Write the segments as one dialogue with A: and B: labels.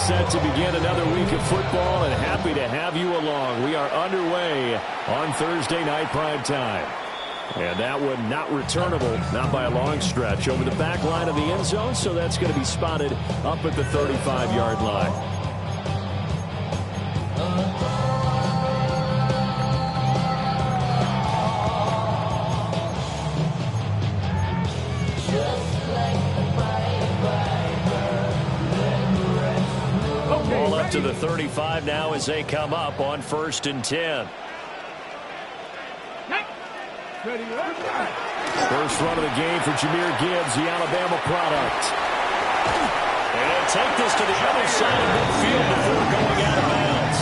A: set to begin another week of football, and happy to have you along. We are underway on Thursday night prime time. And that one not returnable, not by a long stretch, over the back line of the end zone, so that's going to be spotted up at the 35-yard line. Ball up to the 35 now as they come up on 1st and 10. First run of the game for Jahmyr Gibbs, the Alabama product. And take this to the other side of midfield before going out of bounds.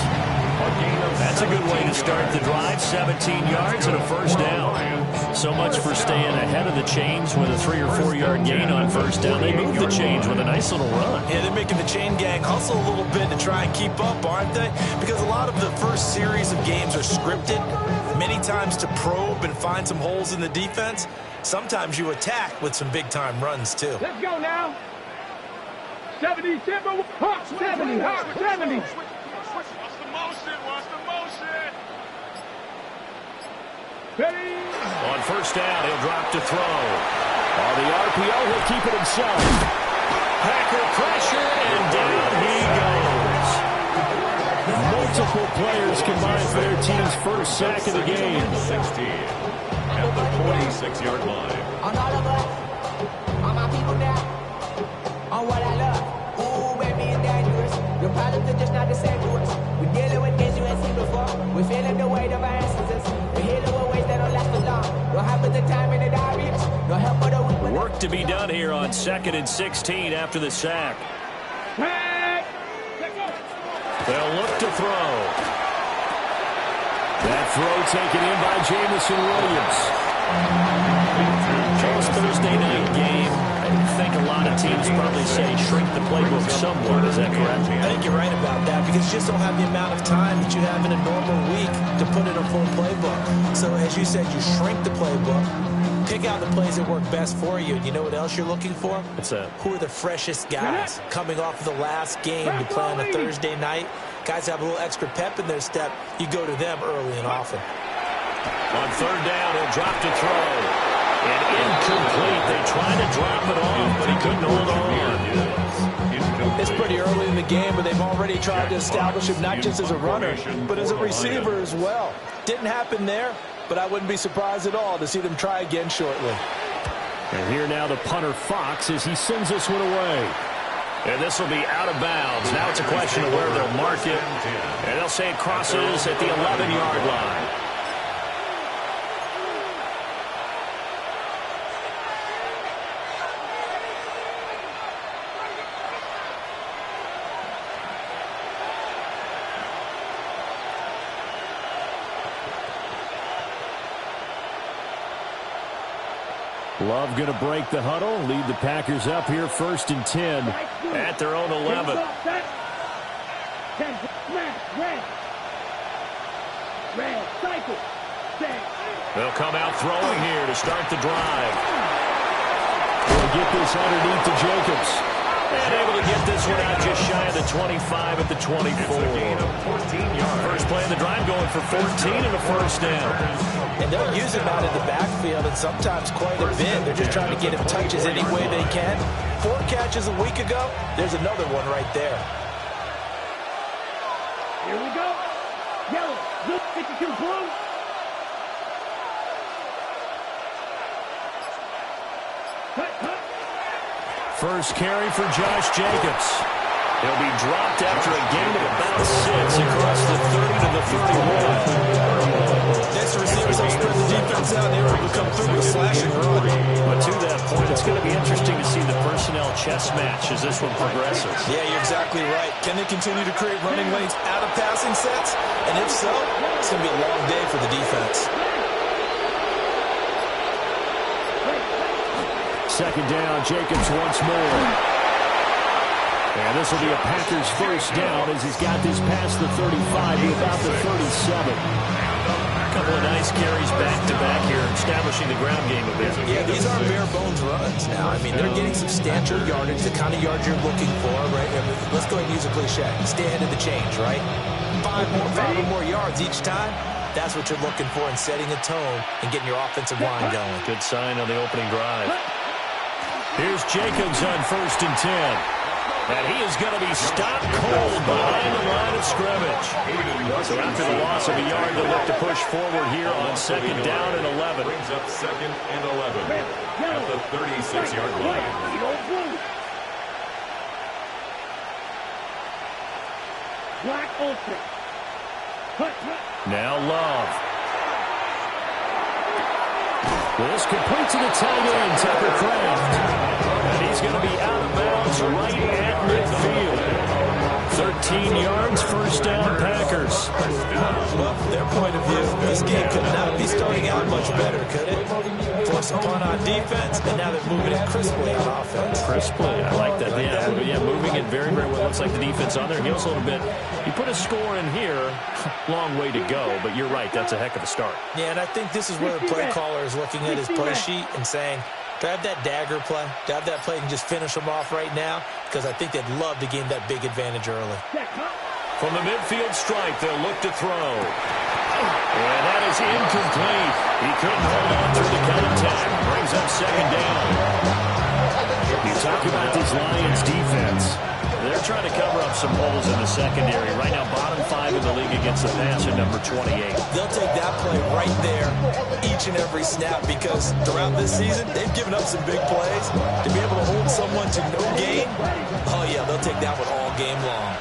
A: That's a good way to start the drive. 17 yards and a first down. So much for staying ahead of the chains with a 3 or 4 yard gain on first down. They moved the chains with a nice little run.
B: Yeah, they're making the chain gang hustle a little bit to try and keep up, aren't they? Because a lot of the first series of games are scripted. Many times to probe and find some holes in the defense. Sometimes you attack with some big-time runs, too.
C: Let's go now. 70, Timber, Hawk 70, Hawk 70.
D: What's the motion?
C: Ready?
A: On first down, he'll drop to throw. On the RPO, he'll keep it himself. Packer pressure, and down he goes. Multiple players combined for their team's first sack of the game.
D: 16 at the 46-yard line.
E: On all of us, on my people now, on what I love. Ooh, baby, it's dangerous. Your problems are just not the same to us. We're dealing with things you ain't seen before. We're feeling the weight of our ancestors. We're healing with ways that don't last for long. Don't happen the time in the diaries. No help for the weak.
A: Work to be done here on 2nd and 16 after the sack. They'll look to throw. That throw taken in by Jamison Williams. Charles, Thursday night game. I think a lot of teams probably say shrink the playbook somewhat. Is that correct?
B: I think you're right about that because you just don't have the amount of time that you have in a normal week to put in a full playbook. So as you said, you shrink the playbook. Pick out the plays that work best for you. And you know what else you're looking for?
A: What's that?
B: Who are the freshest guys coming off of the last game to play on a Thursday night? Guys have a little extra pep in their step. You go to them early and often.
A: On third down, he'll drop to throw. And incomplete. They tried to drop it off, but he couldn't hold on.
F: It's pretty early in the game, but they've already tried to establish him not just as a runner, but as a receiver as well. Didn't happen there, but I wouldn't be surprised at all to see them try again shortly.
A: And here now the punter Fox as he sends this one away. And this will be out of bounds. Now it's a question of where they'll mark it. And they'll say it crosses at the 11-yard line. Love going to break the huddle, lead the Packers up here 1st and 10 at their own 11. They'll come out throwing here to start the drive. They'll get this underneath to Jacobs. And able to get this one out just shy of the 25 at the 24. First play of the drive going for 14 and a first down.
B: And they'll use him out in the backfield and sometimes quite a bit. They're just trying to get him touches any way they can. 4 catches a week ago. There's another one right there.
C: Here we go. Yellow. Blue. 52 blue.
A: First carry for Josh Jacobs. He'll be dropped after a gain of about 6 across the 30 to the 31.
B: Next receivers help spread the defense out. They were able to come through with a slash and run.
A: But to that point, it's going to be interesting to see the personnel chess match as this one progresses.
B: Yeah, you're exactly right. Can they continue to create running lanes out of passing sets? And if so, it's going to be a long day for the defense.
A: Second down, Jacobs once more. And this will be a Packers first down as he's got this past the 35 to about the 37. A couple of nice carries back-to-back here, establishing the ground game a bit.
B: Yeah, these aren't bare-bones runs now. I mean, they're getting substantial yardage, the kind of yards you're looking for, right? I mean, let's go ahead and use a cliche. Stay ahead of the change, right? Five or more yards each time. That's what you're looking for in setting a tone and getting your offensive line going.
A: Good sign on the opening drive. Here's Jacobs on 1st and 10. And he is going to be stopped cold behind the line of scrimmage. So after the loss of a yard, they'll look to push forward here on 2nd down and 11.
D: Brings up 2nd and 11 at the 36-yard line.
C: Black open.
A: Now Love. This complete to the tight end, Tucker Kraft. And he's going to be out of bounds right at midfield. 13 yards, 1st down, Packers.
B: Well, from their point of view, this game could not be starting out much better, could it? Force a punt on defense, and now they're moving it crisply on offense.
A: Crisply, I like that. Yeah, moving it very, very well. Looks like the defense on their heels a little bit. You put a score in here, long way to go, but you're right, that's a heck of a start.
B: Yeah, and I think this is where the play caller is looking at his play sheet and saying, do I have that dagger play? Do I have that play and just finish them off right now? Because I think they'd love to gain that big advantage early.
A: From the midfield stripe, they'll look to throw. And that is incomplete. He couldn't hold on through the contact. Brings up 2nd down. You talk about this Lions defense. They're trying to cover up some holes in the secondary. Right now, bottom 5 in the league against the pass at number 28.
B: They'll take that play right there each and every snap because throughout this season, they've given up some big plays. To be able to hold someone to no gain, oh, yeah, they'll take that one all game long.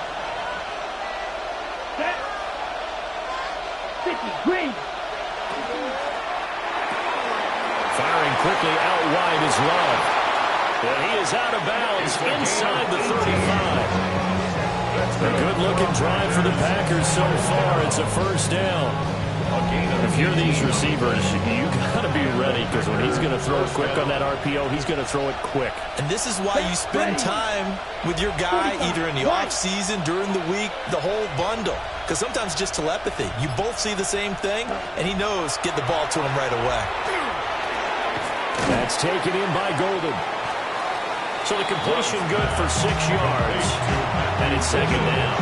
A: Firing quickly out wide is Love. And he is out of bounds inside the 35. A good-looking drive for the Packers so far. It's a 1st down. If you're these receivers, you got to be ready because when he's going to throw it quick on that RPO, he's going to throw it quick.
B: And this is why you spend time with your guy either in the offseason, during the week, the whole bundle. Because sometimes just telepathy. You both see the same thing, and he knows get the ball to him right away.
A: That's taken in by Golden. So the completion good for 6 yards. And it's 2nd down.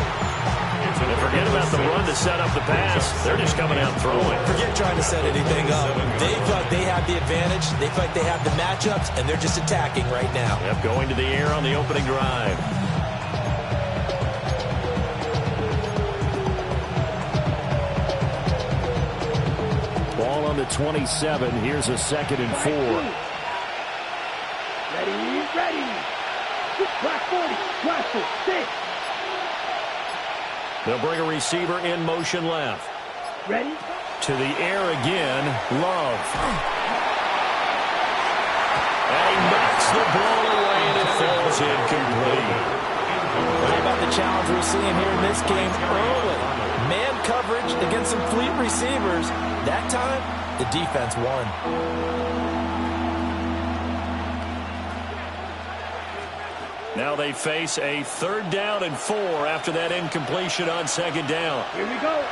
A: And forget about the run to set up the pass. They're just coming out throwing.
B: Forget trying to set anything up. They feel like they have the advantage. They feel like they have the matchups, and they're just attacking right now.
A: Yep, going to the air on the opening drive. Ball on the 27. Here's a 2nd and 4.
C: Ready. Black 40. Rifle. 6.
A: They'll bring a receiver in motion left.
C: Ready?
A: To the air again. Love. And he knocks the ball away, and it falls incomplete.
B: What about the challenge we're seeing here in this game early? Man coverage against some fleet receivers. That time, the defense won.
A: Now they face a 3rd down and 4 after that incompletion on 2nd down.
C: Here we go.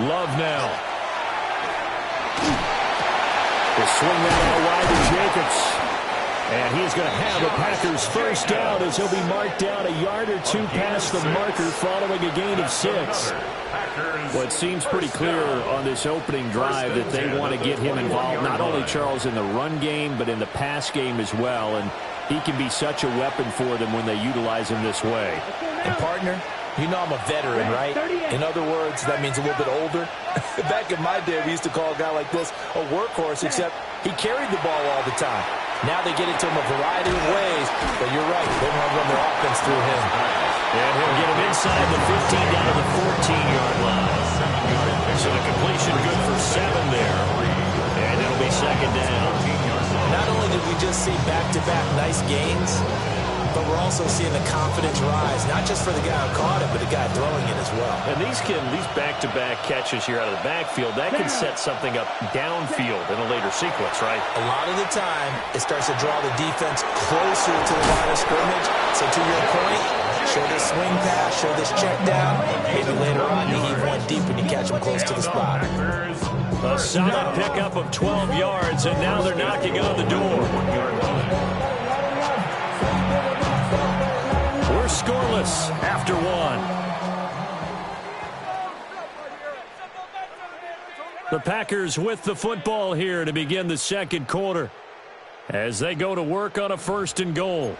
A: Love now. The swing that out wide to Jacobs. And he's going to have a Packers 1st down as he'll be marked down a yard or 2 past the marker following a gain of 6. Well, it seems pretty clear on this opening drive that they want to get him involved, not only, Charles, in the run game, but in the pass game as well. And he can be such a weapon for them when they utilize him this way.
B: And, partner, you know I'm a veteran, right? In other words, that means a little bit older. Back in my day, we used to call a guy like this a workhorse, except he carried the ball all the time. Now they get it to him a variety of ways, but you're right, they want to run their offense through him.
A: And he'll get him inside the 15 down to the 14-yard line. So the completion good for 7 there. And it'll be 2nd down.
B: Not only did we just see back-to-back nice gains, but we're also seeing the confidence rise, not just for the guy who caught it, but the guy throwing it as well.
A: And these back-to-back catches here out of the backfield, that can set something up downfield in a later sequence, right?
B: A lot of the time, it starts to draw the defense closer to the line of scrimmage. So to your point, show this swing pass, show this check down. Maybe later on you heave one deep and you catch him close to the spot.
A: A solid pickup of 12 yards, and now they're knocking on the door. We're scoreless after one. The Packers with the football here to begin the second quarter as they go to work on a 1st and goal.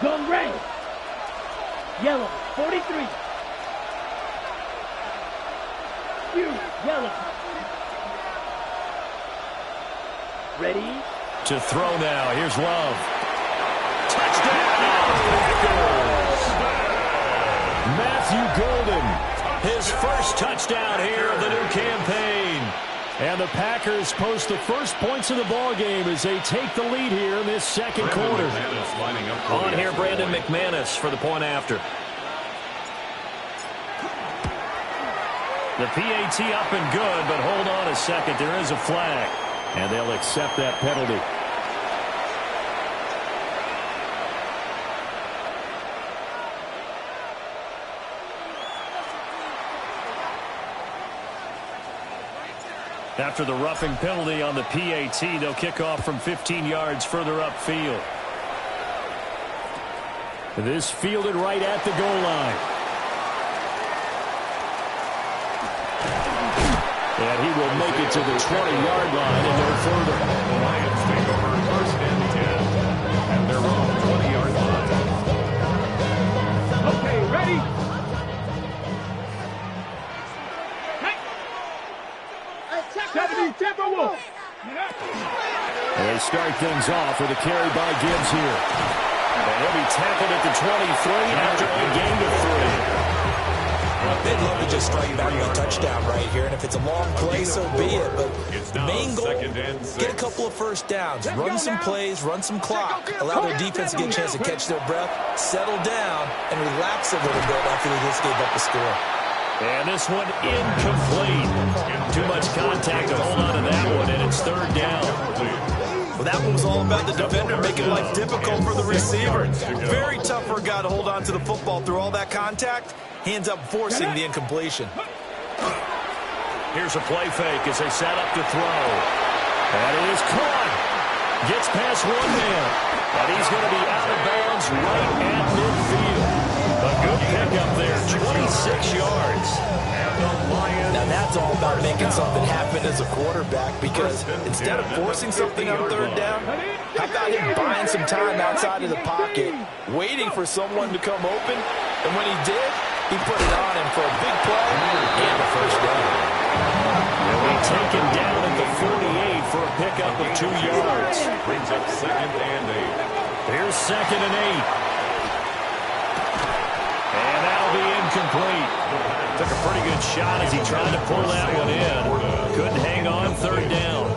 C: Gun ready. Yellow, 43. You, yellow. Ready?
A: To throw now. Here's Love. Touchdown! Packers! Matthew Golden. His first touchdown here of the new campaign. And the Packers post the first points of the ball game as they take the lead here in this second quarter. On here, Brandon McManus for the point after. The PAT up and good, but hold on a second. There is a flag, and they'll accept that penalty. After the roughing penalty on the PAT, they'll kick off from 15 yards further upfield. This fielded right at the goal line. And he will make it to the 20-yard line and no further.
D: The Lions take over 1st and 10. And they're on the 20-yard line.
C: Okay, ready?
A: And they start things off with a carry by Gibbs here. And he'll be tackled at the 23 after a gain of 3.
B: They'd love to just strike back a touchdown right here, and if it's a long play, so be it. But the main goal, get a couple of first downs, run some plays, run some clock, allow their defense to get a chance to catch their breath, settle down, and relax a little bit after they just gave up the score.
A: And this one incomplete. Too much contact to hold on to that one, and it's 3rd down.
B: Well, that one was all about the defender making life difficult for the receiver. Very tough for a guy to hold on to the football through all that contact. He ends up forcing the incompletion.
A: Here's a play fake as they set up to throw. And it is caught. Gets past one man. And he's going to be out of bounds right at midfield. A good pickup there, 26 yards.
B: Now that's all about making something happen as a quarterback, because instead of forcing something on 3rd down, how about him buying some time outside of the pocket, waiting for someone to come open, and when he did, he put it on him for a big play and a 1st down.
A: He'll be taken down at the 48 for a pickup of 2 yards.
D: Brings up 2nd and 8.
A: Here's 2nd and 8. And that'll be incomplete. Took a pretty good shot as he tried to pull that one in. Couldn't hang on 3rd down.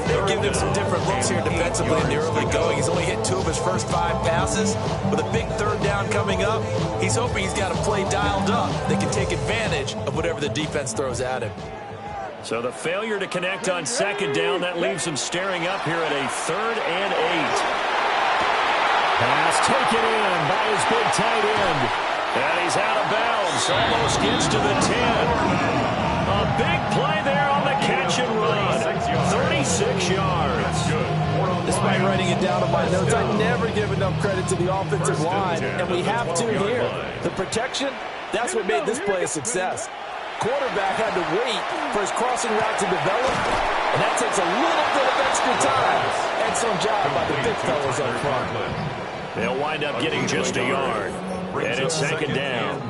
B: They're giving him some different looks here defensively in the early going. He's only hit 2 of his first 5 passes. With a big 3rd down coming up, he's hoping he's got a play dialed up that can take advantage of whatever the defense throws at him.
A: So the failure to connect on 2nd down, that leaves him staring up here at a 3rd and 8. Pass taken in by his big tight end. And he's out of bounds. Almost gets to the 10. A big play there on the catch and run. 36 yards.
B: Despite writing it down on my notes, I never give enough credit to the offensive line, and we have to here. The protection, that's what made this play a success. Quarterback had to wait for his crossing route to develop, and that takes a little bit of extra time. Excellent job by the big fellas up front.
A: They'll wind up getting just a yard. And it's 2nd down.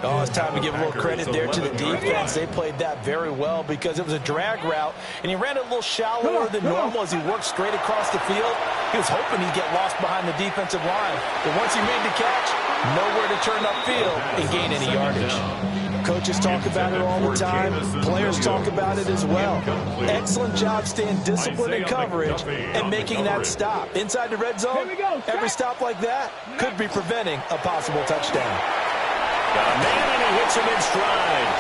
B: Oh, it's time to give a little credit there to the defense. They played that very well because it was a drag route, and he ran it a little shallower than normal as he worked straight across the field. He was hoping he'd get lost behind the defensive line. But once he made the catch, nowhere to turn upfield and gain any yardage.
F: Coaches talk about it all the time. Players talk about it as well. Excellent job staying disciplined in coverage and making that stop. Inside the red zone, every stop like that could be preventing a possible touchdown.
A: Got a man, and he hits him in stride.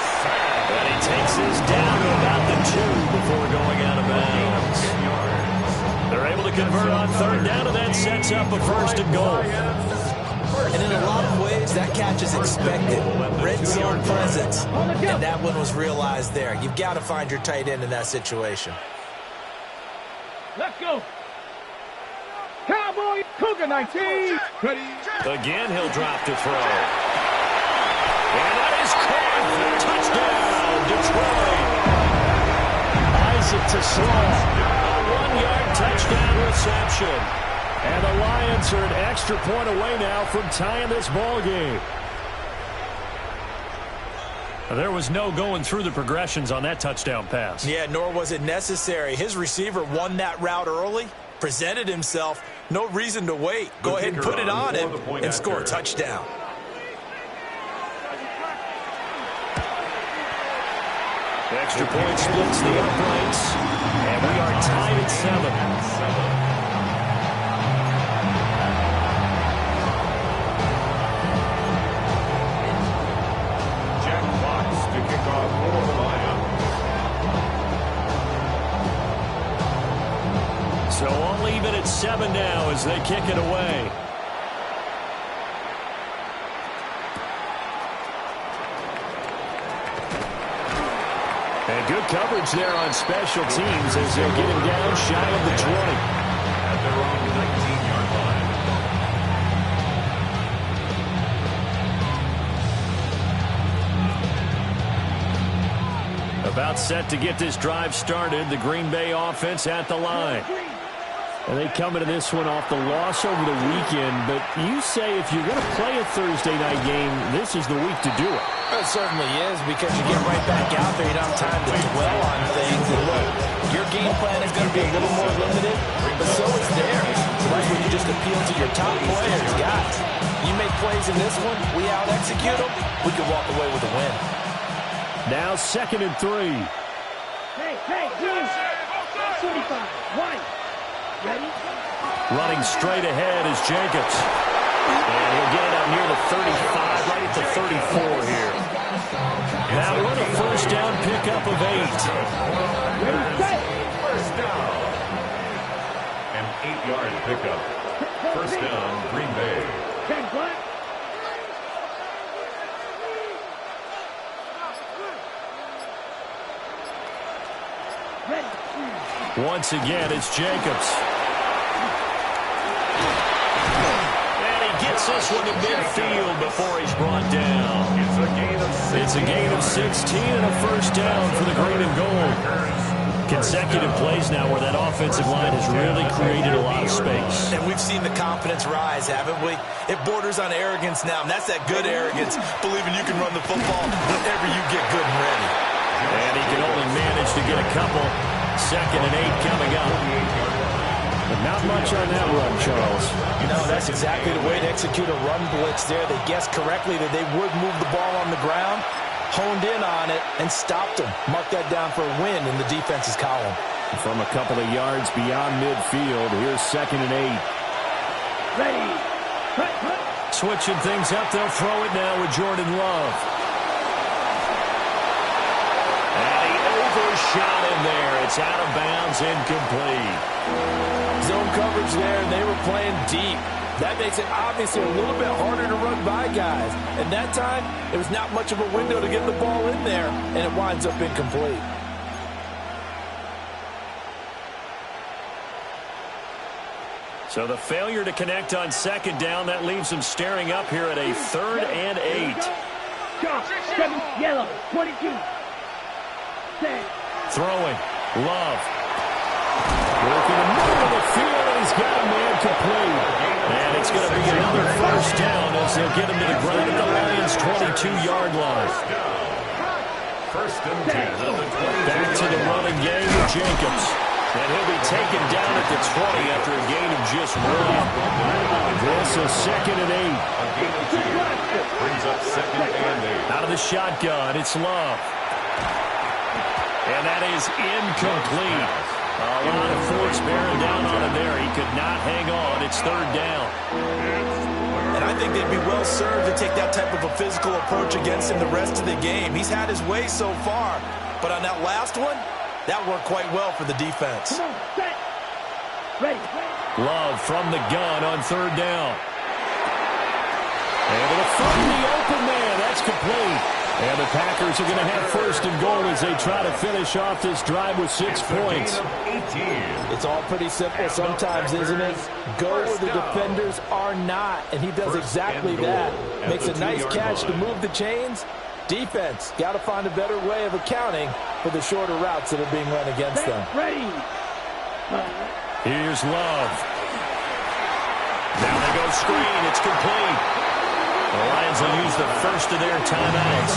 A: And he takes this down to about the 2 before going out of bounds. They're able to convert on third down, and that sets up a first and goal.
B: And in a lot of ways, that catch is expected. Red zone presence. And that one was realized there. You've got to find your tight end in that situation.
C: Let's go. Cowboy Cougar 19. Ready.
A: Again, he'll drop to throw. And that is caught. Touchdown, Detroit. Isaac to Sloan. A 1-yard touchdown reception. And the Lions are an extra point away now from tying this ball game. There was no going through the progressions on that touchdown pass.
B: Yeah, nor was it necessary. His receiver won that route early, presented himself. No reason to wait. Go ahead and put it on him and score a touchdown.
A: Extra point splits the uprights. And we are tied at 7. So all even at 7 now as they kick it away. And good coverage there on special teams as they'll get him down shy of the 20.
D: At their own 19-yard line.
A: About set to get this drive started. The Green Bay offense at the line. And they come into this one off the loss over the weekend. But you say if you're going to play a Thursday night game, this is the week to do it.
F: It certainly is, because you get right back out there. You don't have time to dwell on things. And look, your game plan is going to be a little more limited, but so is theirs. So that's when you just appeal to your top players. Guys, you make plays in this one, we out-execute them, we can walk away with a win.
A: Now 2nd and 3.
C: Hey, James. 75. White. Ready?
A: Running straight ahead is Jacobs. And he'll get it out near the 35, right at the 34 here. Now we're a first down pickup of 8.
D: First down. An 8-yard pickup. First down, Green Bay.
C: 10 black.
A: Once again, it's Jacobs. And he gets this one to midfield before he's brought down. It's a gain of 16 and a first down for the green and gold. Consecutive plays now where that offensive line has really created a lot of space.
B: And we've seen the confidence rise, haven't we? It borders on arrogance now, and that's that good arrogance, believing you can run the football whenever you get good and ready.
A: And he can only manage to get a couple. 2nd and 8 coming up. But not much on that run, Charles.
F: No, that's exactly the way to execute a run blitz there. They guessed correctly that they would move the ball on the ground, honed in on it, and stopped them. Mark that down for a win in the defense's column.
A: From a couple of yards beyond midfield, here's 2nd and 8.
C: Ready.
A: Switching things up, they'll throw it now with Jordan Love. Shot in there. It's out of bounds, incomplete.
F: Zone coverage there, and they were playing deep. That makes it obviously a little bit harder to run by guys. And that time, there was not much of a window to get the ball in there, and it winds up incomplete.
A: So the failure to connect on 2nd down, that leaves them staring up here at a 3rd and 8.
C: Yellow. 22.
A: Throwing. Love. Working in the middle of the field, and he's got a man complete. And it's going to be another first down as they'll get him to the ground at the Lions' 22-yard line.
D: First and 10.
A: Back to the running game with Jacobs. And he'll be taken down at the 20 after a gain of just 1. This is 2nd and 8.
D: A gain of 2. Brings up 2nd and 8.
A: Out of the shotgun, it's Love. And that is incomplete. A lot of force bearing down on him there. He could not hang on. It's 3rd down.
B: And I think they'd be well served to take that type of a physical approach against him the rest of the game. He's had his way so far. But on that last one, that worked quite well for the defense.
A: Love from the gun on 3rd down. Able to find the open man. That's complete. And the Packers are going to have 1st and goal as they try to finish off this drive with 6 points.
F: It's all pretty simple sometimes, isn't it? Go where the defenders are not, and he does exactly that. Makes a nice catch to move the chains. Defense, got to find a better way of accounting for the shorter routes that are being run against them.
A: Here's Love. Now they go screen. It's complete. The Lions will use the first of their timeouts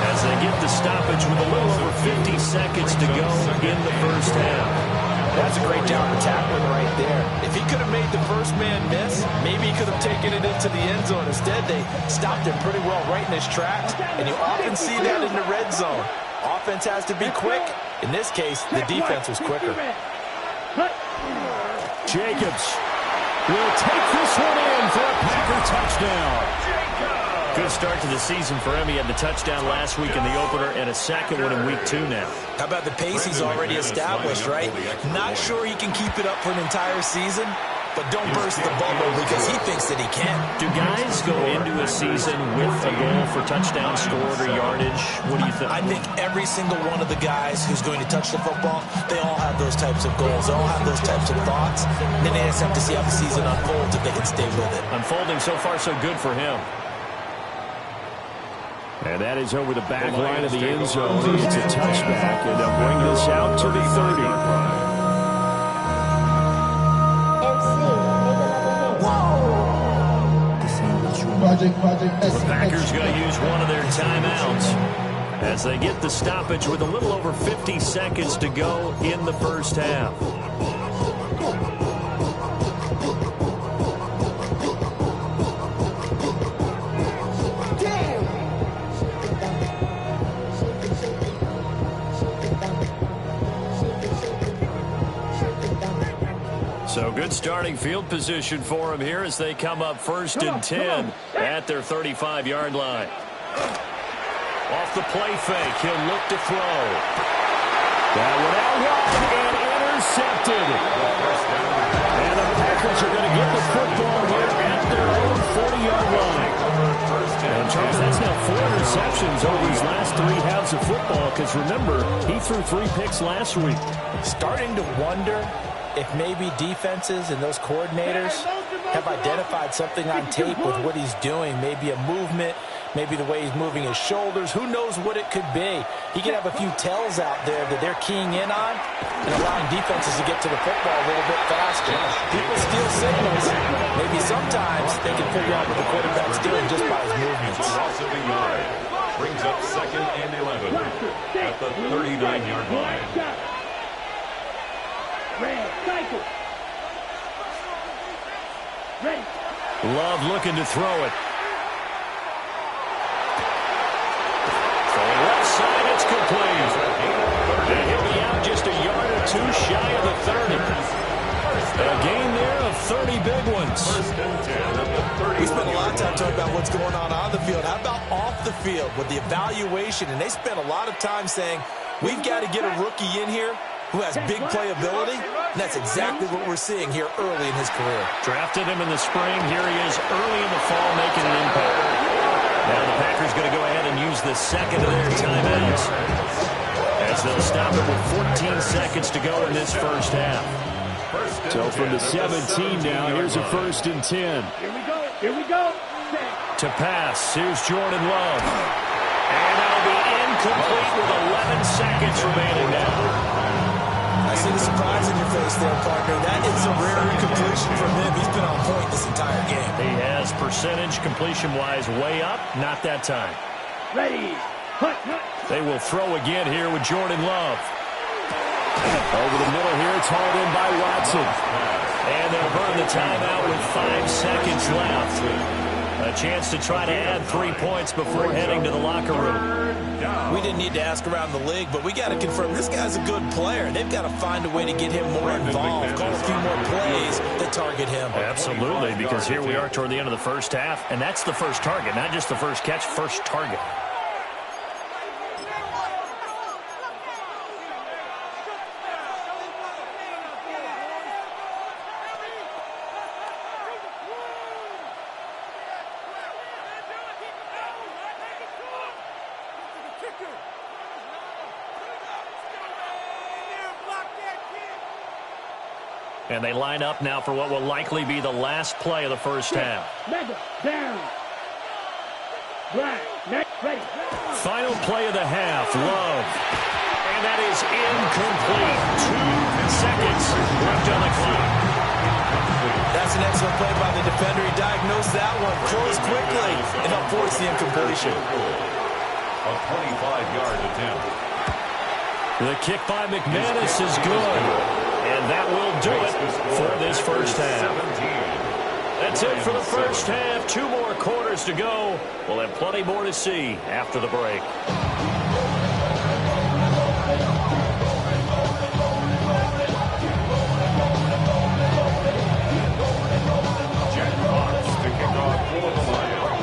A: as they get the stoppage with a little over 50 seconds to go in the first half.
F: That's a great job of tackling right there. If he could have made the first man miss, maybe he could have taken it into the end zone. Instead, they stopped him pretty well right in his tracks, and you often see that in the red zone. Offense has to be quick. In this case, the defense was quicker.
A: Jacobs will take this one in for a Packer touchdown. Good start to the season for him. He had the touchdown last week in the opener and a second one in week 2 now.
B: How about the pace he's already established, right? Not sure he can keep it up for an entire season, but don't burst the bubble because he thinks that he can.
A: Do guys go into a season with a goal for touchdown scored or yardage? What do you think?
B: I think every single one of the guys who's going to touch the football, they all have those types of goals. They all have those types of thoughts. And then they just have to see how the season unfolds if they can stay with it.
A: Unfolding so far so good for him. And that is over the back line of the end zone. It's a touchback, and they'll bring this out to the 30. The Packers going to use one of their timeouts as they get the stoppage with a little over 50 seconds to go in the first half. So good starting field position for him here as they come up 1st and 10 at their 35-yard line. Off the play fake, he'll look to throw. That one out wide and intercepted. And the Packers are going to get the football here at their own 40-yard line. And Charles, that's now 4 interceptions over his last 3 halves of football because remember, he threw 3 picks last week.
F: Starting to wonder if maybe defenses and those coordinators have identified something on tape with what he's doing, maybe a movement, maybe the way he's moving his shoulders. Who knows what it could be? He could have a few tells out there that they're keying in on and allowing defenses to get to the football a little bit faster. People steal signals. Maybe sometimes they can figure out what the quarterback's doing just by his movements.
D: Brings up 2nd and 11 at the 39-yard line.
A: Love looking to throw it. From the left side, it's complete. And he'll be out just a yard or 2 shy of the 30. A gain there of 30 big ones.
B: We spent a lot of time talking about what's going on the field. How about off the field with the evaluation? And they spent a lot of time saying, we've got to get a rookie in here who has big playability, and that's exactly what we're seeing here early in his career.
A: Drafted him in the spring. Here he is early in the fall making an impact. Now the Packers going to go ahead and use the second of their timeouts as they'll stop it with 14 seconds to go in this first half. So from the 17 now, here's a 1st and 10.
C: Here we go.
A: To pass, here's Jordan Love. And that'll be incomplete with 11 seconds remaining now.
B: I see the surprise in your face there, partner. That is a rare incompletion from him. He's been on point this entire game.
A: He has percentage completion-wise way up. Not that time.
C: Ready.
A: They will throw again here with Jordan Love. Over the middle it's hauled in by Watson. And they'll burn the timeout with 5 seconds left. A chance to try to add 3 points before heading to the locker room.
F: We didn't need to ask around the league, but we got to confirm this guy's a good player. They've got to find a way to get him more involved, call a few more plays that target him.
A: Absolutely, because here we are toward the end of the first half, and that's the first target, not just the first catch, first target. And they line up now for what will likely be the last play of the first half.
C: Down. Right. Ready.
A: Final play of the half, Love. And that is incomplete. 2 seconds left on the clock.
F: That's an excellent play by the defender. He diagnosed that one, closed quickly, and helped force the incompletion.
D: A 25-yard attempt.
A: The kick by McManus is good. And that will do it for this first half. That's it for the first half. 2 more quarters to go. We'll have plenty more to see after the break.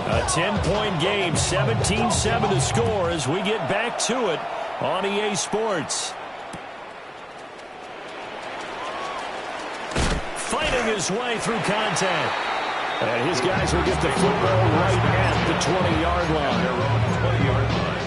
A: A 10-point game, 17-7 to score as we get back to it on EA Sports. Fighting his way through contact. And his guys will get the football right at the 20-yard line.
D: Their own 20-yard line.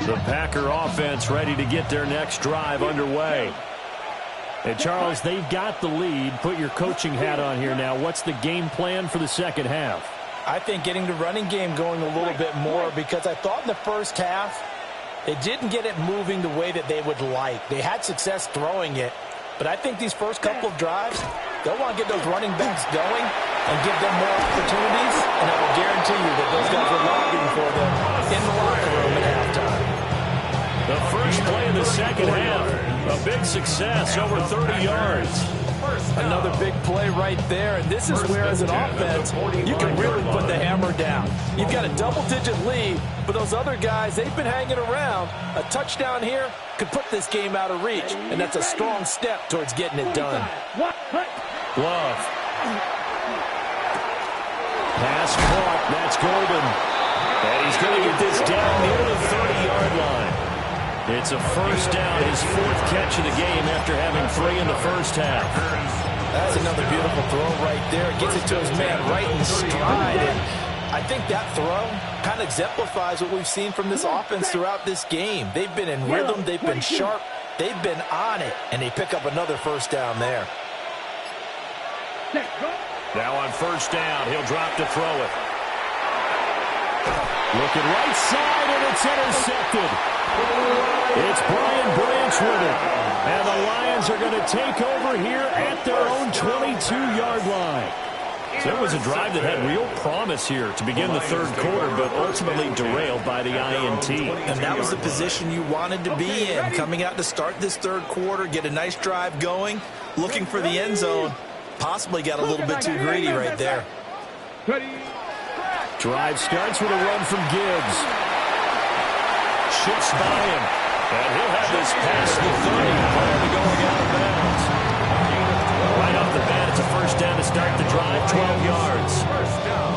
A: The Packer offense ready to get their next drive underway. And Charles, they've got the lead. Put your coaching hat on here now. What's the game plan for the second half?
F: I think getting the running game going a little bit more, because I thought in the first half they didn't get it moving the way that they would like. They had success throwing it, but I think these first couple of drives, they'll want to get those running backs going and give them more opportunities, and I will guarantee you that those guys are lobbying for them in the locker room at halftime.
A: The first play of the second half, a big success, over 30 yards.
F: Another big play right there, and this is where, as an offense, you can really put the hammer down. You've got a double-digit lead, but those other guys, they've been hanging around. A touchdown here could put this game out of reach, and that's a strong step towards getting it done.
A: Love. Pass caught, that's Golden. And he's going to get this down near the 30-yard line. It's a first down, his 4th catch of the game after having 3 in the first half.
F: That's another beautiful throw right there. Gets it to his man right in stride. And I think that throw kind of exemplifies what we've seen from this offense throughout this game. They've been in rhythm. They've been sharp. They've been on it. And they pick up another first down there.
A: Now on first down, he'll drop to throw it. Looking right side, and it's intercepted. It's Brian Branch with it. And the Lions are going to take over here at their own 22-yard line. So it was a drive that had real promise here to begin the third quarter, but ultimately derailed by the INT.
F: And that was the position you wanted to be in, coming out to start this third quarter, get a nice drive going, looking for the end zone. Possibly got a little bit too greedy right there.
A: Drive starts with a run from Gibbs. Shifts by him. And he'll have this past the 30 prior to going out of bounds. Right off the bat, it's a first down to start the drive, 12 yards.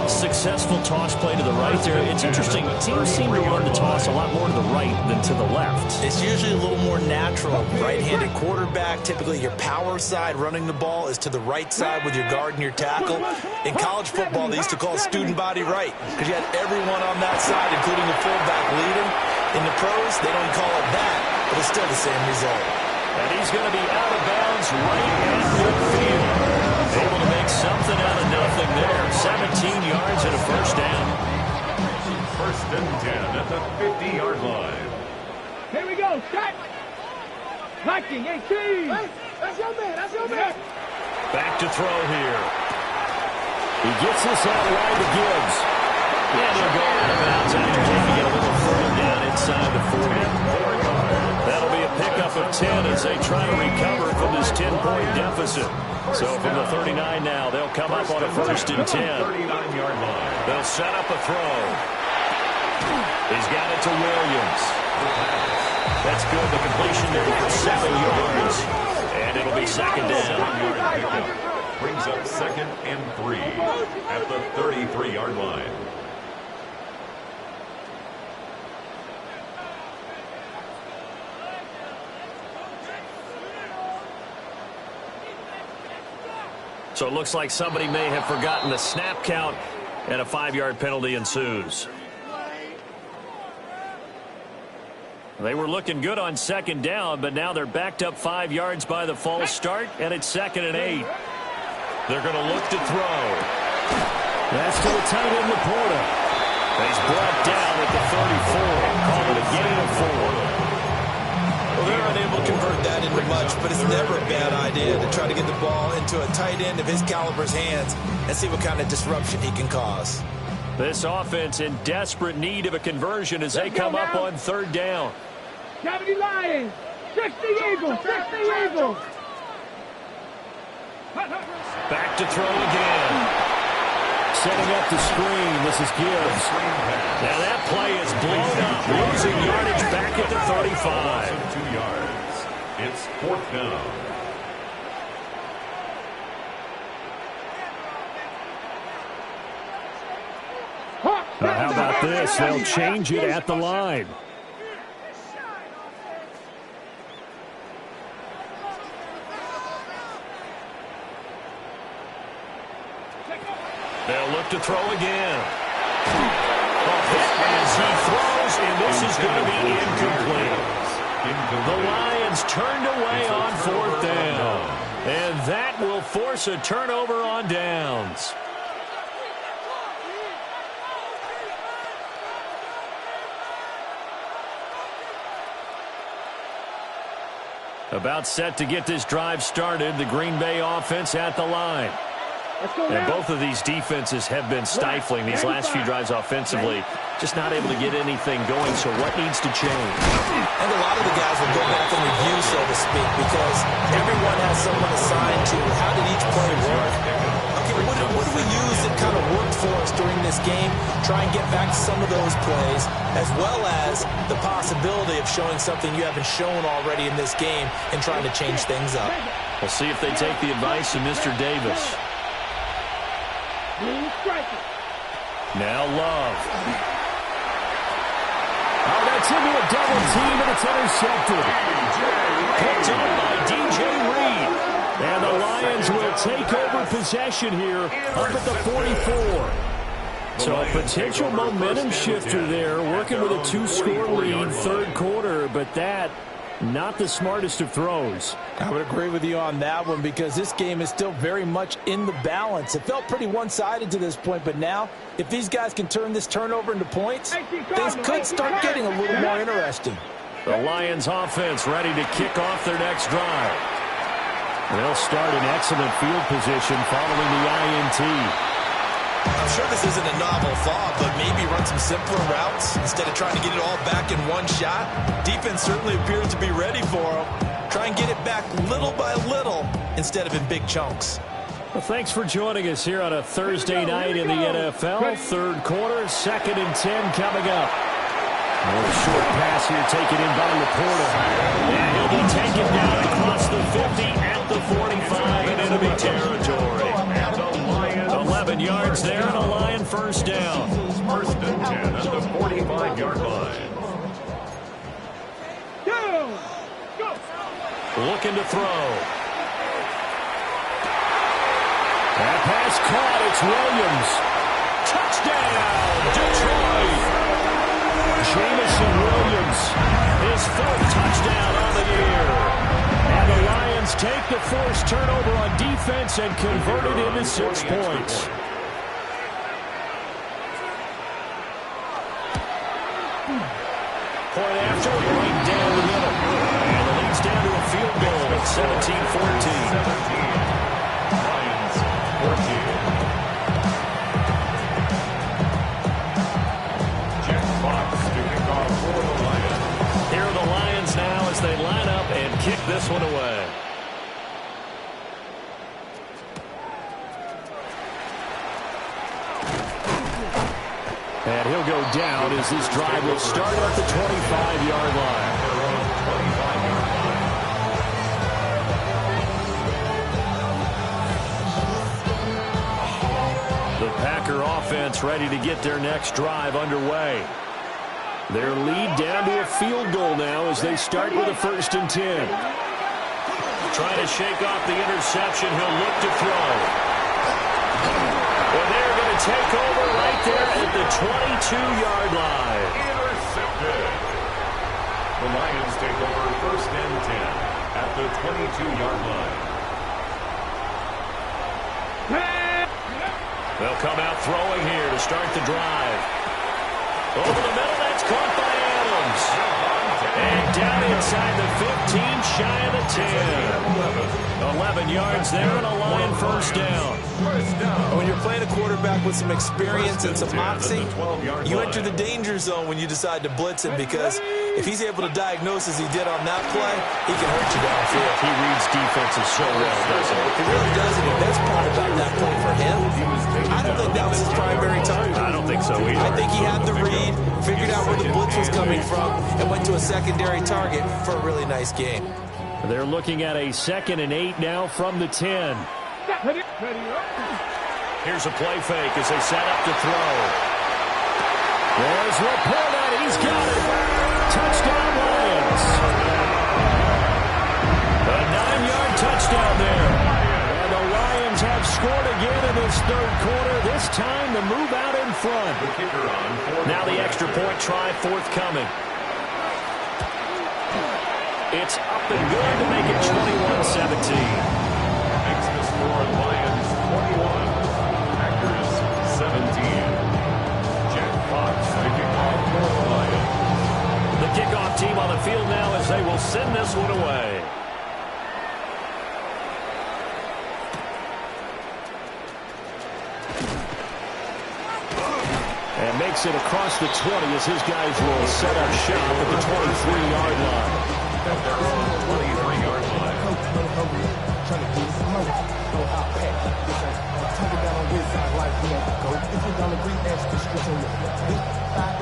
A: Successful toss play to the right there. It's interesting. Teams seem to run the toss a lot more to the right than to the left.
F: It's usually a little more natural. Right-handed quarterback, typically your power side running the ball is to the right side with your guard and your tackle. In college football, they used to call student body right because you had everyone on that side, including the fullback leader. In the pros, they don't call it that, but it's still the same result.
A: And he's going to be out of bounds right at midfield. Able to make something out of nothing there. 17 yards and a first down.
D: First and 10 at the 50-yard line.
C: Here we go. Start. Viking 18. Hey, that's your man. That's your man.
A: Back to throw here. He gets this out wide to Gibbs. And he'll go out of bounds after taking it a little further down inside the 40. That'll be a pickup of 10 as they try to recover from this 10-point deficit. So from the 39 now, they'll come up on a 1st and 10.
D: 39-yard line.
A: They'll set up a throw. He's got it to Williams. That's good. The completion there for 7 yards. And it'll be 2nd down.
D: Brings up 2nd and 3 at the 33-yard line.
A: So it looks like somebody may have forgotten the snap count, and a 5-yard penalty ensues. They were looking good on 2nd down, but now they're backed up 5 yards by the false start, and it's 2nd and 8. They're going to look to throw. That's to the tight end, Laporta. He's brought down at the 34. Call it a gain of 4.
B: Well, they're unable to convert that into much, but it's never a bad idea to try to get the ball into a tight end of his caliber's hands and see what kind of disruption he can cause.
A: This offense in desperate need of a conversion as they come up on 3rd down.
C: 70 Lions, 60 Eagles, 60 Eagles.
A: Back to throw again. Setting up the screen. This is Gibbs. Now that play is blown up. Losing yardage back at the 35.
D: 2 yards. It's 4th down.
A: Now how about this? They'll change it at the line. They'll look to throw again. A hit as he throws, and this is going to be incomplete. The Lions turned away on 4th down. And that will force a turnover on downs. About set to get this drive started, the Green Bay offense at the line. And both of these defenses have been stifling these last few drives offensively. Just not able to get anything going, so what needs to change?
B: And a lot of the guys will go back and review, so to speak, because everyone has someone assigned to how did each play work. Okay, what do we use that kind of worked for us during this game? Try and get back to some of those plays, as well as the possibility of showing something you haven't shown already in this game and trying to change things up.
A: We'll see if they take the advice of Mr. Davis. Now Love. Oh, that's into a double team, and it's intercepted. Picked up by DJ Reed. And the Lions will take over possession here up at the 44. So a potential momentum shifter there, working with a 2-score lead, 3rd quarter, but that not the smartest of throws.
F: I would agree with you on that one because this game is still very much in the balance. It felt pretty one-sided to this point, but now if these guys can turn this turnover into points, things could start getting a little more interesting.
A: The Lions offense ready to kick off their next drive. They'll start in excellent field position following the INT.
B: I'm sure this isn't a novel thought, but maybe run some simpler routes instead of trying to get it all back in one shot. Defense certainly appears to be ready for them. Try and get it back little by little instead of in big chunks.
A: Well, thanks for joining us here on a Thursday night in the NFL. 3rd quarter, 2nd and 10 coming up. A short pass here taken in by Laporta. And he'll be taken down across the 50 at the 45 in enemy territory. 11 yards there and a Lion 1st down.
D: 1st and 10 at the 45-yard line.
A: Looking to throw. That pass caught. It's Williams. Touchdown, Detroit. Jamison Williams, his 4th touchdown on the year. And the Lions take the forced turnover on defense and convert it into 6 points. Point after, right down the middle. And the lead's down to a field goal at 17-14. And he'll go down as this drive will start at the 25-yard line. The Packer offense ready to get their next drive underway. Their lead down to a field goal now as they start with a 1st and 10. Trying to shake off the interception. He'll look to throw. And they're going to take over right there at the 22-yard line.
D: Intercepted. The Lions take over 1st and 10 at the 22-yard line.
A: They'll come out throwing here to start the drive. Over the middle, that's caught by Adams. And down inside the 15, shy of the 10. 11 yards there and a Lion 1st down.
B: When you're playing a quarterback with some experience and some moxie, you enter the danger zone when you decide to blitz him, because if he's able to diagnose as he did on that play, he can hurt you downfield.
A: He reads defenses so well, doesn't he?
B: He really does, and the best part about that play for him, I don't think that was his primary target.
A: I don't think so either.
B: I think he had the read, figured out where the blitz was coming from, and went to a secondary target for a really nice game.
A: They're looking at a 2nd and 8 now from the 10. Here's a play fake as they set up to throw. There's Laporta. He's got it. Touchdown, Lions. A 9-yard touchdown there. And the Lions have scored again in this 3rd quarter. This time to move out in front. Now the extra point try forthcoming. It's up and good to make it 21-17.
D: Makes the score Lions 21, Packers 17. Jack Fox kicking off for the Lions.
A: The kickoff team on the field now as they will send this one away. And makes it across the 20 as his guys will set up shop at the 23-yard line.
D: At their own 23-yard line.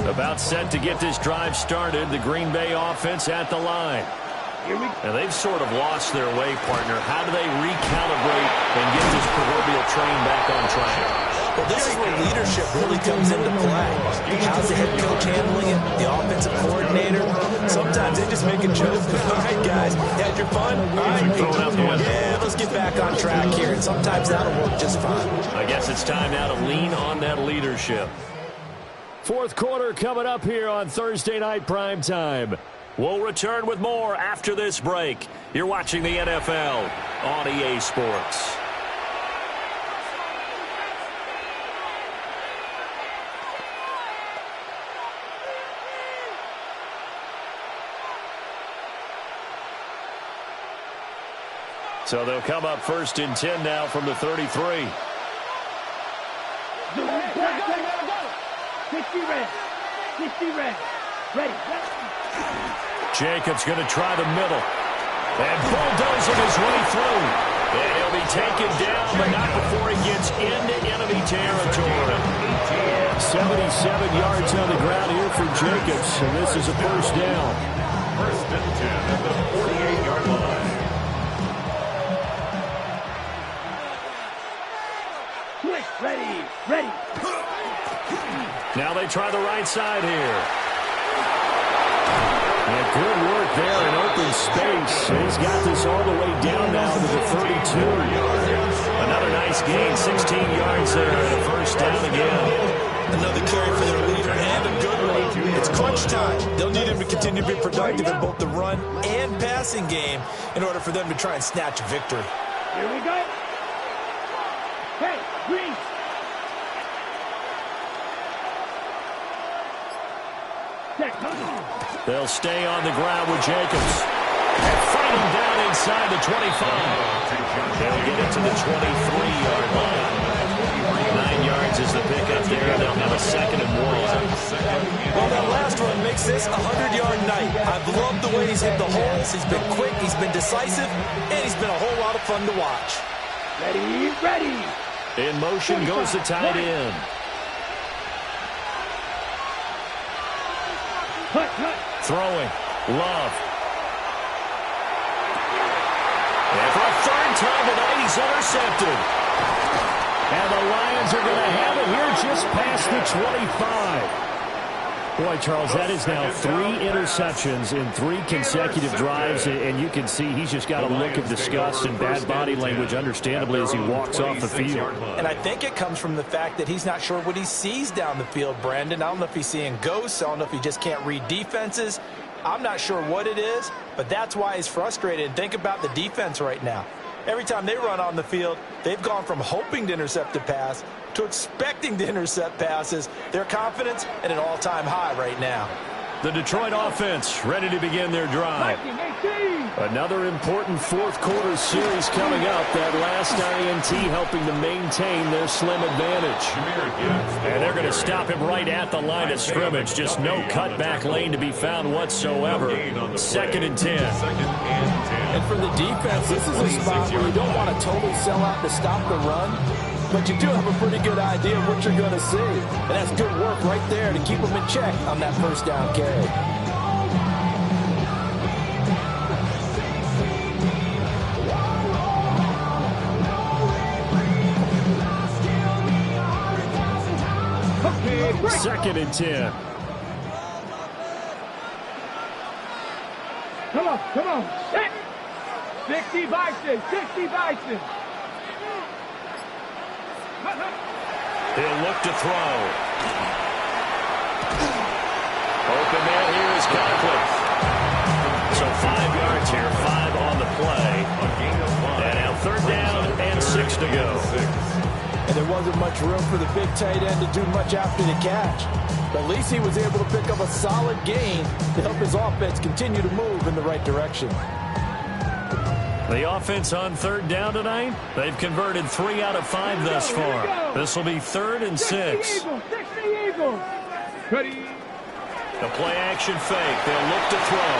A: About set to get this drive started, the Green Bay offense at the line. And they've sort of lost their way, partner. How do they recalibrate and get this proverbial train back on track?
B: Well, this is where leadership really comes into play. How's the head coach handling it? The offensive coordinator? Sometimes they just make a joke. All right, guys, had your fun? All right,
A: Throwing out the window.
B: Yeah, let's get back on track here. And sometimes that'll work just fine.
A: I guess it's time now to lean on that leadership. 4th quarter coming up here on Thursday Night Primetime. We'll return with more after this break. You're watching the NFL on EA Sports. So they'll come up 1st and 10 now from the 33.
C: 50 red. 50 red. Ready.
A: Jacobs going to try the middle. And bulldozing his way through. And he'll be taken down, but not before he gets into enemy territory. 77 yards on the ground here for Jacobs, and this is a 1st down.
D: 1st and 10 at the 48-yard line.
C: Ready. Ready.
A: Now they try the right side here. And good work there in open space. He's got this all the way down now to the 32. Another nice gain, 16 yards there and a 1st down again.
B: Another carry for their leader and a good one. It's crunch time. They'll need him to continue to be productive in both the run and passing game in order for them to try and snatch a victory.
C: Here we go. Hey, Green.
A: They'll stay on the ground with Jacobs. And fight him down inside the 25. They'll get it to the 23-yard line. 9 yards is the pickup there. They'll have a 2nd and 1.
B: Well, that last run makes this a 100-yard night. I've loved the way he's hit the holes. He's been quick, he's been decisive, and he's been a whole lot of fun to watch.
C: Ready, ready.
A: In motion goes the tight end. Throwing. Love. And for a third time tonight, he's intercepted. And the Lions are going to have it here just past the 25. Boy, Charles, that is now 3 interceptions in 3 consecutive drives, and you can see he's just got a look of disgust and bad body language, understandably, as he walks off the field.
F: And I think it comes from the fact that he's not sure what he sees down the field, Brandon. I don't know if he's seeing ghosts. I don't know if he just can't read defenses. I'm not sure what it is, but that's why he's frustrated. And think about the defense right now. Every time they run on the field, they've gone from hoping to intercept a pass to expecting to intercept passes. Their confidence at an all-time high right now.
A: The Detroit offense ready to begin their drive. Another important fourth-quarter series coming up. That last INT helping to maintain their slim advantage. And they're going to him right at the line of scrimmage. Just no cutback lane to be found whatsoever. 2nd and 10.
F: And for the defense, this is a spot where you don't want to totally sell out to stop the run, but you do have a pretty good idea of what you're going to see. And that's good work right there to keep them in check on that first down carry.
A: Second and 10.
C: Come on. Set. 60 Bison.
A: He'll look to throw. Open man here is Conklin. So 5 yards here, 5 on the play. And now 3rd down and 6 to go.
F: And there wasn't much room for the big tight end to do much after the catch. But at least he was able to pick up a solid gain to help his offense continue to move in the right direction.
A: The offense on 3rd down tonight, they've converted 3 out of 5 thus far. This will be 3rd and 6.
C: Ready.
A: The play action fake. They'll look to throw.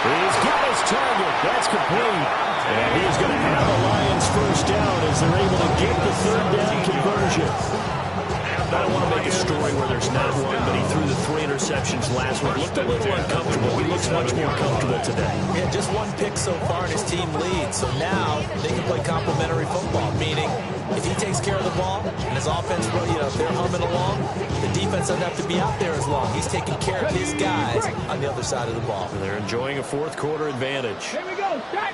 A: He's got his target. That's complete. And he's going to have the Lions first down as they're able to get the 3rd down conversion. I don't want to make a story where there's not one, but he threw the 3 interceptions last week. Looked a little uncomfortable. He looks much more comfortable today.
F: Yeah, just 1 pick so far and his team leads. So now they can play complementary football, meaning if he takes care of the ball and his offense, if they're humming along, the defense doesn't have to be out there as long. He's taking care of his guys on the other side of the ball.
A: And they're enjoying a fourth-quarter advantage.
C: Here we go. Set.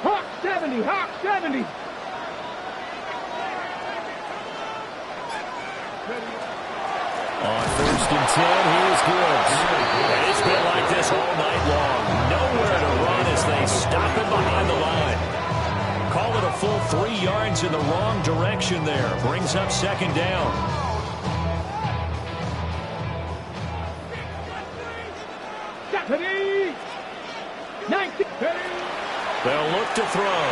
C: Hawk 70.
A: On 1st and 10, here's Gibbs. And it's been like this all night long. Nowhere to run as they stop him behind the line. Call it a full 3 yards in the wrong direction there. Brings up 2nd down.
C: Deputy. 19.
A: They'll look to throw.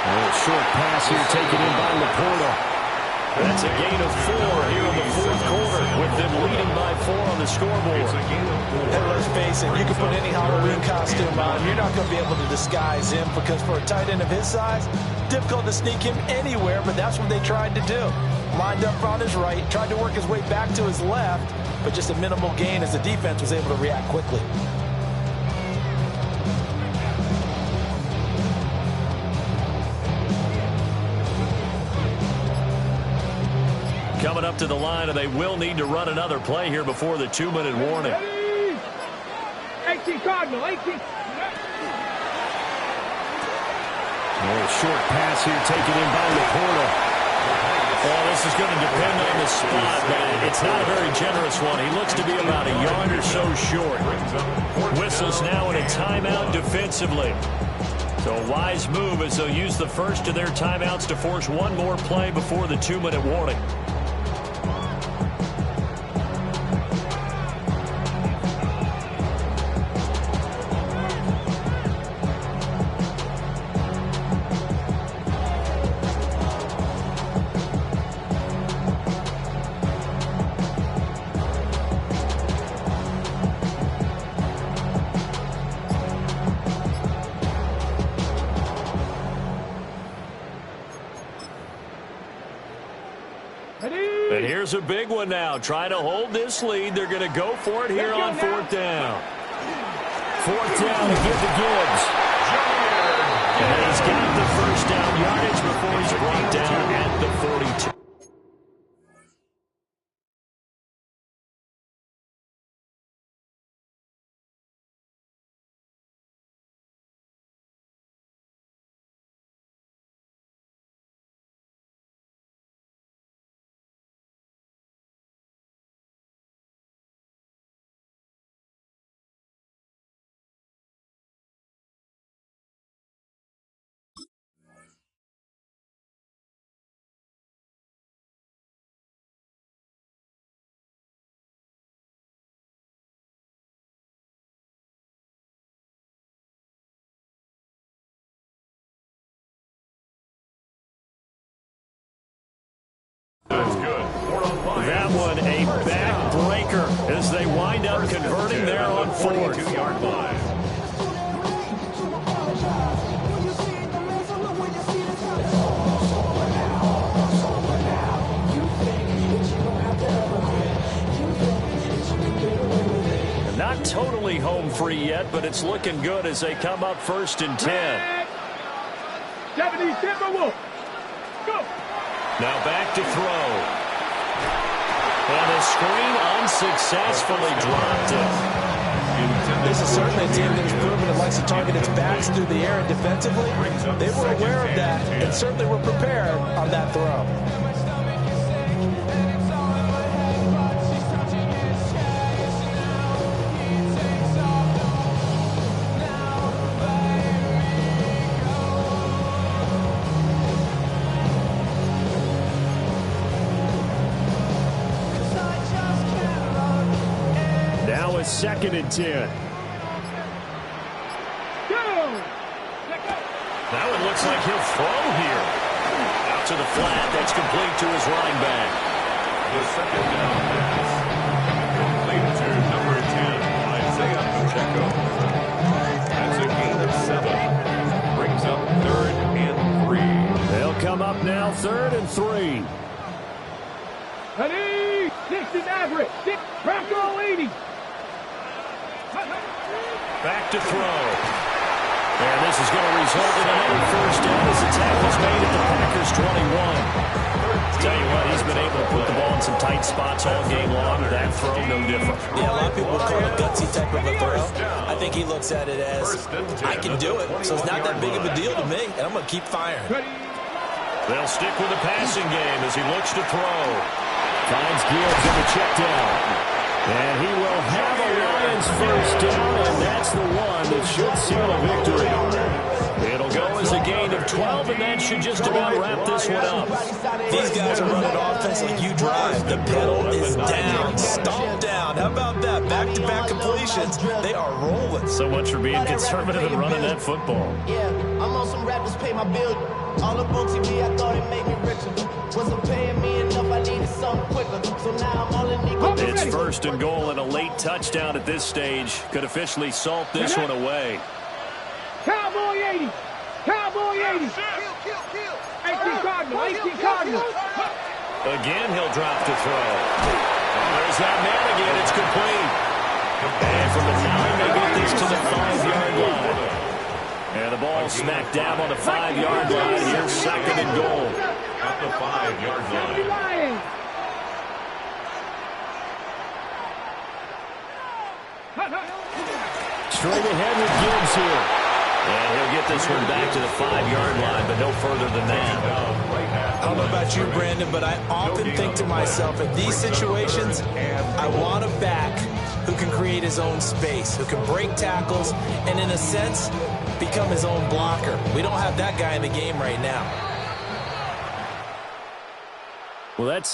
A: A short pass here taken in by Laporta. That's a gain of 4 here in the 4th quarter, with them leading by 4 on the scoreboard.
F: And let's face it, you can put any Halloween costume on. You're not going to be able to disguise him because for a tight end of his size, difficult to sneak him anywhere, but that's what they tried to do. Lined up on his right, tried to work his way back to his left, but just a minimal gain as the defense was able to react quickly.
A: Coming up to the line, and they will need to run another play here before the 2-minute warning.
C: 18 Cardinal, 18.
A: Short pass here taken in by Laporta. Well, this is going to depend on the spot, but it's not a very generous one. He looks to be about a yard or so short. Whistles now in a timeout defensively. So a wise move as they'll use the first of their timeouts to force one more play before the 2-minute warning. And here's a big one now. Trying to hold this lead. They're going to go for it here on fourth down. Fourth down to give to Gibbs. And he's got the first down yardage before he's brought down at the 42. That one a backbreaker as they wind up converting there on fourth.
D: 42-yard line.
A: Not totally home free yet, but it's looking good as they come up first and 10.
C: 70 Timberwolves. Go.
A: Now back to throw. And the screen unsuccessfully dropped it.
F: This is certainly a team that has proven it likes to target its backs through the air and defensively. They were aware of that and certainly were prepared on that throw.
A: Second and 10.
C: Go.
A: That one looks like he'll throw here. Out to the flat. That's complete to his running back.
D: The second down pass. Complete to number 10, Isaiah Pacheco. That's a gain of 7. Brings up 3rd and 3.
A: They'll come up now 3rd and 3.
C: Ready. 60 Maverick. Bronco 80.
A: Back to throw. And this is going to result in another first down as the tackle's made at the Packers 21. Tell you what, he's been able to put the ball in some tight spots all game long. That throw, no different.
F: Yeah, a lot of people would call it a gutsy type of a throw. I think he looks at it as, I can do it, so it's not that big of a deal to me, and I'm going to keep firing.
A: They'll stick with the passing game as he looks to throw. Finds Gibbs in the check down. And he will have a Lions first down, and that's the one that should seal a victory. It'll go as a gain of 12, and that should just about wrap this one up.
F: These guys are running offense like you drive. The pedal is down, stomped down. How about that? Back-to-back completions. They are rolling.
A: So much for being conservative and running that football.
G: Yeah, I'm on some rappers pay my bill. All the booty me, I thought it made me richer. Wasn't paying me enough, I needed something quicker. So now I'm all in need.
A: It's first and goal and a late touchdown at this stage. Could officially salt this one away.
C: Cowboy 80. Cowboy 80. 18 Cardinal. 18 Cardinal.
A: Again, he'll drop to throw. There's that man again. It's complete. And from the 9, they get this to the 5-yard line. And the ball smacked down on the 5-yard line. Here's second and goal.
D: At the 5-yard line.
A: Straight ahead with Gibbs here. And he'll get this one back to the 5-yard line, but no further than that.
F: I don't know about you, Brandon, but I often think to myself, in these situations, I want a back who can create his own space, who can break tackles, and in a sense, become his own blocker. We don't have that guy in the game right now.
A: Well, that's